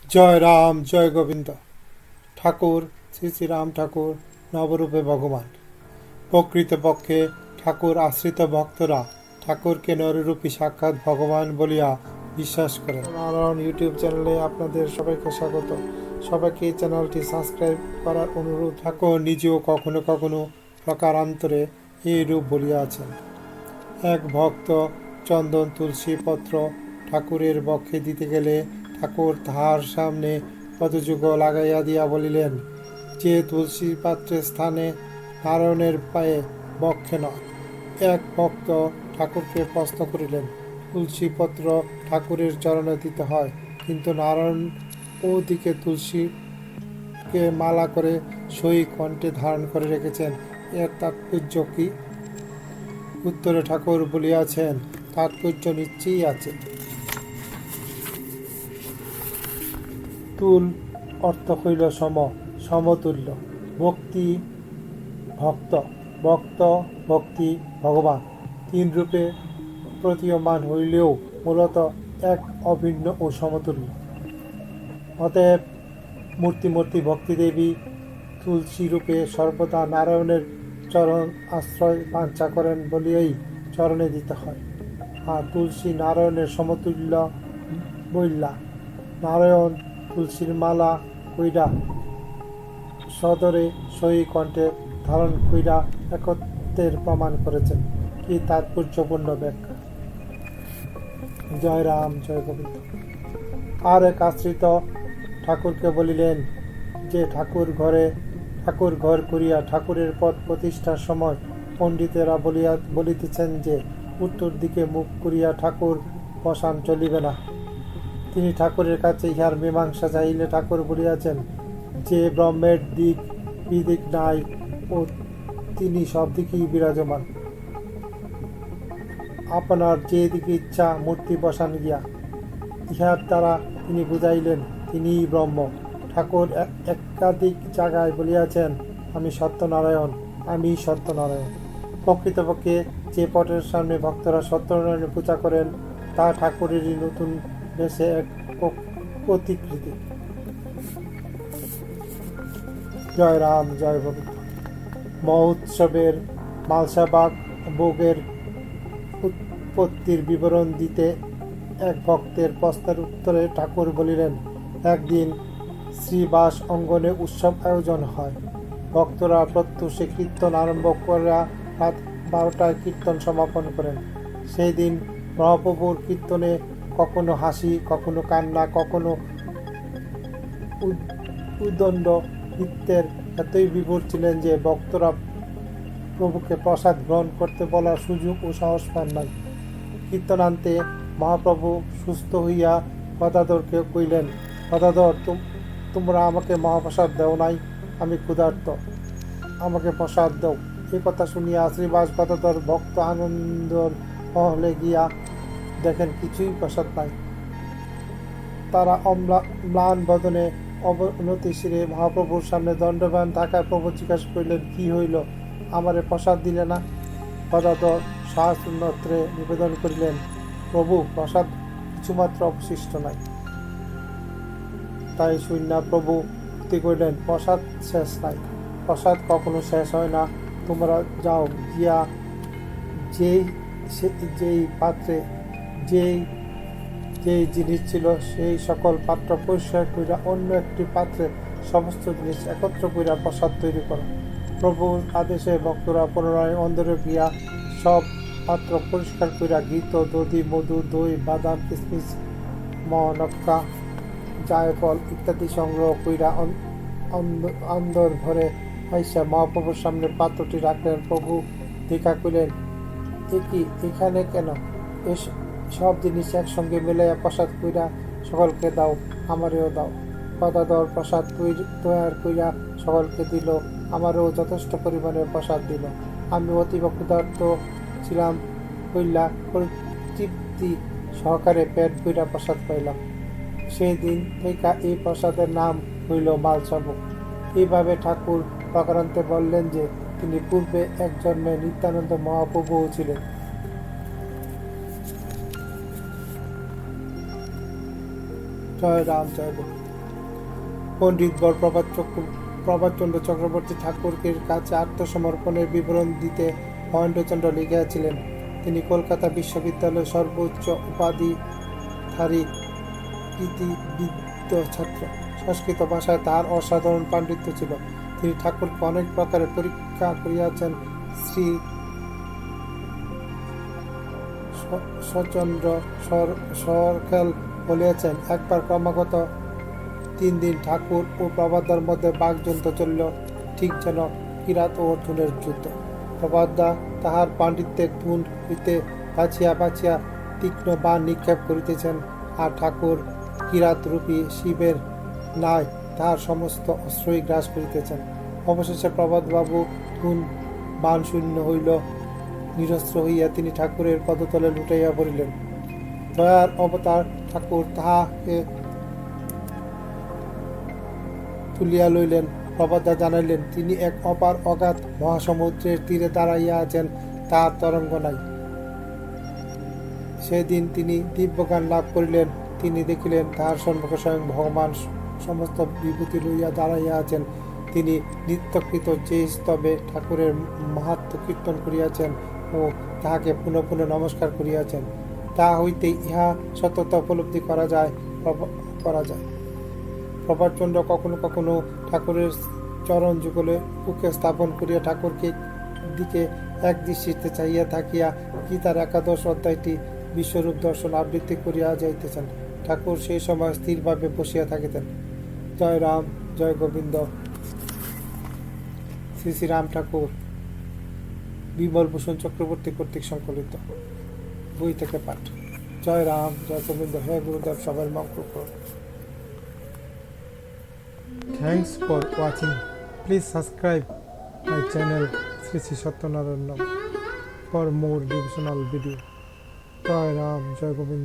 জয় রাম জয় গোবিন্দ। ঠাকুর শ্রী শ্রী রাম ঠাকুর নবরূপে ভগবান। প্রকৃতপক্ষে ঠাকুর আশ্রিত ভক্তরা ঠাকুরকে নররূপী সাক্ষাৎ ভগবান বলিয়া বিশ্বাস করেন। নারায়ণ ইউটিউব চ্যানেলে আপনাদের সবাইকে স্বাগত। সবাইকে এই চ্যানেলটি সাবস্ক্রাইব করার অনুরোধ। ঠাকুর নিজেও কখনো কখনো প্রকারান্তরে এই রূপ বলিয়াছেন। এক ভক্ত চন্দন তুলসী পত্র ঠাকুরের বক্ষে দিতে গেলে ঠাকুর তাহার সামনে পদযুগ লাগাইয়া দিয়া বলিলেন, যে তুলসী পাত্রের স্থানে নারায়ণের পায়ে বক্ষে নয়। এক ভক্ত ঠাকুরকে প্রশ্ন করিলেন, তুলসী পত্র ঠাকুরের চরণে দিতে হয়, কিন্তু নারায়ণ ওদিকে তুলসীকে মালা করে সই কণ্ঠে ধারণ করে রেখেছেন, এর তাৎপর্য কি? উত্তরে ঠাকুর বলিয়াছেন, তাৎপর্য নিশ্চয়ই আছে। তুল অর্থ হইল সম, সমতুল্য। ভক্তি ভক্ত, ভক্ত ভক্তি ভগবান, তিন রূপে প্রতীয়মান হইলেও মূলত এক, অভিন্ন ও সমতুল্য। অতএব মূর্তিমূর্তি ভক্তিদেবী তুলসী রূপে সর্বদা নারায়ণের চরণ আশ্রয় বাঞ্ছা করেন বলিয়াই চরণে দিতে হয়। আর তুলসী নারায়ণের সমতুল্য বইলা নারায়ণ তুলসীর মালা কইরা সদরে সই কণ্ঠে ধারণ কইরা একত্বের প্রমাণ করেছেন। কি তাৎপর্যপূর্ণ ব্যাখ্যা। জয় রাম জয় গোবিন্দ। আর এক আশ্রিত ঠাকুরকে বলিলেন যে ঠাকুর ঘর করিয়া ঠাকুরের পদ প্রতিষ্ঠার সময় পণ্ডিতেরা বলিতেছেন যে উত্তর দিকে মুখ করিয়া ঠাকুর বসান চলিবে না। তিনি ঠাকুরের কাছে ইহার মীমাংসা চাইলে ঠাকুর বলিয়াছেন, যে ব্রহ্মের দিক বিদিক নাই ও তিনি সব দিকেই বিরাজমান। আপনার যে দিকে ইচ্ছা মূর্তি বসান গিয়া। ইহার দ্বারা তিনি বুঝাইলেন তিনিই ব্রহ্ম। ঠাকুর একাধিক জায়গায় বলিয়াছেন, আমি সত্যনারায়ণ, আমি সত্যনারায়ণ। প্রকৃতপক্ষে যে পটের সামনে ভক্তরা সত্যনারায়ণের পূজা করেন তা ঠাকুরেরই নতুন বেশে এক প্রতিকৃতি। জয় রাম জয় গোবিন্দ। মহোৎসবের মালসাবাগ ভোগের উৎপত্তির বিবরণ দিতে এক ভক্তের প্রশ্নের উত্তরে ঠাকুর বলিলেন, একদিন শ্রীবাস অঙ্গনে উৎসব আয়োজন হয়। ভক্তরা প্রত্যুষে কীর্তন আরম্ভ করা রাত 12টায় কীর্তন সমাপন করেন। সেই দিন মহাপ্রভুর কীর্তনে কখনো হাসি, কখনো কান্না, কখনো উদণ্ড নৃত্যের এতই বিভোর ছিলেন যে ভক্তরা প্রভুকে প্রসাদ গ্রহণ করতে বলার সুযোগ ও সাহস পান নাই। কীর্তনান্তে মহাপ্রভু সুস্থ হইয়া গদাধরকে কইলেন, গদাধর, তোমরা আমাকে মহাপ্রসাদ দেও নাই, আমি ক্ষুধার্ত, আমাকে প্রসাদ দাও। এই কথা শুনিয়া শ্রীবাস গদাধর ভক্ত আনন্দ হলে গিয়া দেখেন কিছুই প্রসাদ নাই। তারা ম্লান বদনে অবনতি শিরে মহাপ্রভুর সামনে দণ্ডবান থাকায় প্রভু জিজ্ঞাসা করিলেন, কি হইল, আমারে প্রসাদ দিলে না? গদাধর সহস্রনেত্রে নিবেদন করিলেন, প্রভু, প্রসাদ কিছুমাত্র অবশিষ্ট নাই। তাই শুনিয়া প্রভু উক্তি করিলেন, প্রসাদ শেষ নাই, প্রসাদ কখনো শেষ হয় না। তোমরা যাও, গিয়া যেই পাত্রে যেই জিনিস ছিল সেই সকল পাত্র পরিষ্কার করিয়া অন্য একটি পাত্রে সমস্ত জিনিস একত্র করিয়া প্রসাদ তৈরি করো। প্রভুর আদেশে ভক্তরা পুনরায় অন্দরে গিয়া সব পাত্র পরিষ্কার করিয়া ঘৃত, দধি, মধু, দই, বাদাম, কিশমিশ, মনক্কা, জায়ফল ইত্যাদি সংগ্রহ করিয়া অন্দর ঘরে আইসা মহাপ্রভুর সামনে পাত্রটি রাখলেন। প্রভু দেখা করিলেন, এখানে কেন? সব জিনিস একসঙ্গে মিলাইয়া প্রসাদ কইরা সকলকে দাও, আমারেও দাও। গদাধর প্রসাদ তৈয়ার কইরা সকলকে দিল, আমারও যথেষ্ট পরিমাণে প্রসাদ দিল। আমি অতীব ক্ষুধার্ত ছিলাম কইলা তৃপ্তি সহকারে পেট ভইরা প্রসাদ পাইলাম। সেই দিন থেকে এই প্রসাদের নাম হইল মালসাভোগ। এইভাবে ঠাকুর প্রকারান্তে বললেন যে তিনি পূর্বে এক জন্মে নিত্যানন্দ মহাপ্রভুও ছিলেন। জয় রাম জয় গোবিন্দ। পণ্ডিত বর প্রভাতচন্দ্র চক্রবর্তী ঠাকুরের কাছে আত্মসমর্পণের বিবরণ দিতে মহেন্দ্রচন্দ্র লিখিয়াছিলেন। তিনি কলকাতা বিশ্ববিদ্যালয়ের সর্বোচ্চ উপাধিধারী কৃতিবিদ ছাত্র। সংস্কৃত ভাষায় তাহার অসাধারণ পাণ্ডিত্য ছিল। তিনি ঠাকুরকে অনেক প্রকারে পরীক্ষা করিয়াছেন। শ্রী সচন্দ্র সরখেল বলিয়াছেন, একবার ক্রমাগত 3 দিন ঠাকুর ও প্রভাতদার মধ্যে বাকযন্ত্র চলিল, ঠিক যেন কিরাত ও অর্জুনের যুদ্ধ। প্রভাতদা তাহার পাণ্ডিত্যের ধুন হইতে বাছিয়া বাছিয়া তীক্ষ্ণ বাণ নিক্ষেপ করিতেছেন, আর ঠাকুর কিরাতরূপী শিবের ন্যায় তাহার সমস্ত অস্ত্রই গ্রাস করিতেছেন। অবশেষে প্রভাতবাবু ধুন বাণ শূন্য হইল। নিরস্ত্র হইয়া তিনি ঠাকুরের পদতলে লুটাইয়া পড়িলেন। দয়ার অবতার ঠাকুর তাহাকে তুলিয়া লইলেন। প্রভাতদা জানাইলেন, তিনি এক অপার অগাধ মহাসমুদ্রের তীরে দাঁড়াইয়া আছেন, তাহার তরঙ্গ নাই। সেদিন তিনি দিব্যজ্ঞান লাভ করিলেন। তিনি দেখিলেন তাহার সম্মুখে স্বয়ং ভগবান সমস্ত বিভূতি লইয়া দাঁড়াইয়া আছেন। তিনি নিত্যকৃত যে স্তবে ঠাকুরের মাহাত্ম্য কীর্তন করিয়াছেন ও তাহাকে পুনঃ পুনঃ নমস্কার করিয়াছেন, তাহা হইতে ইহা সত্যতা উপলব্ধি করা যায়। প্রভাতচন্দ্র কখনো কখনো ঠাকুরের চরণ যুগলে বুকে স্থাপন করিয়া ঠাকুরকে দিকে এক দৃষ্টিতে চাহিয়া থাকিয়া গীতার 11 অধ্যায়টি বিশ্বরূপ দর্শন আবৃত্তি করিয়া যাইতেছেন। ঠাকুর সেই সময় স্থিরভাবে বসিয়া থাকিতেন। জয় রাম, জয় গোবিন্দ। শ্রী শ্রী রাম ঠাকুর, বিমল ভূষণ চক্রবর্তী কর্তৃক সংকলিত বই থেকে পাঠ। জয় রাম, জয় গোবিন্দ। হে গুরুদেব, সবার মঙ্গল করুন। Thanks for watching. Please subscribe my channel Sri Sri Satyanarayana for more devotional video. Jai Ram, Jai Govind.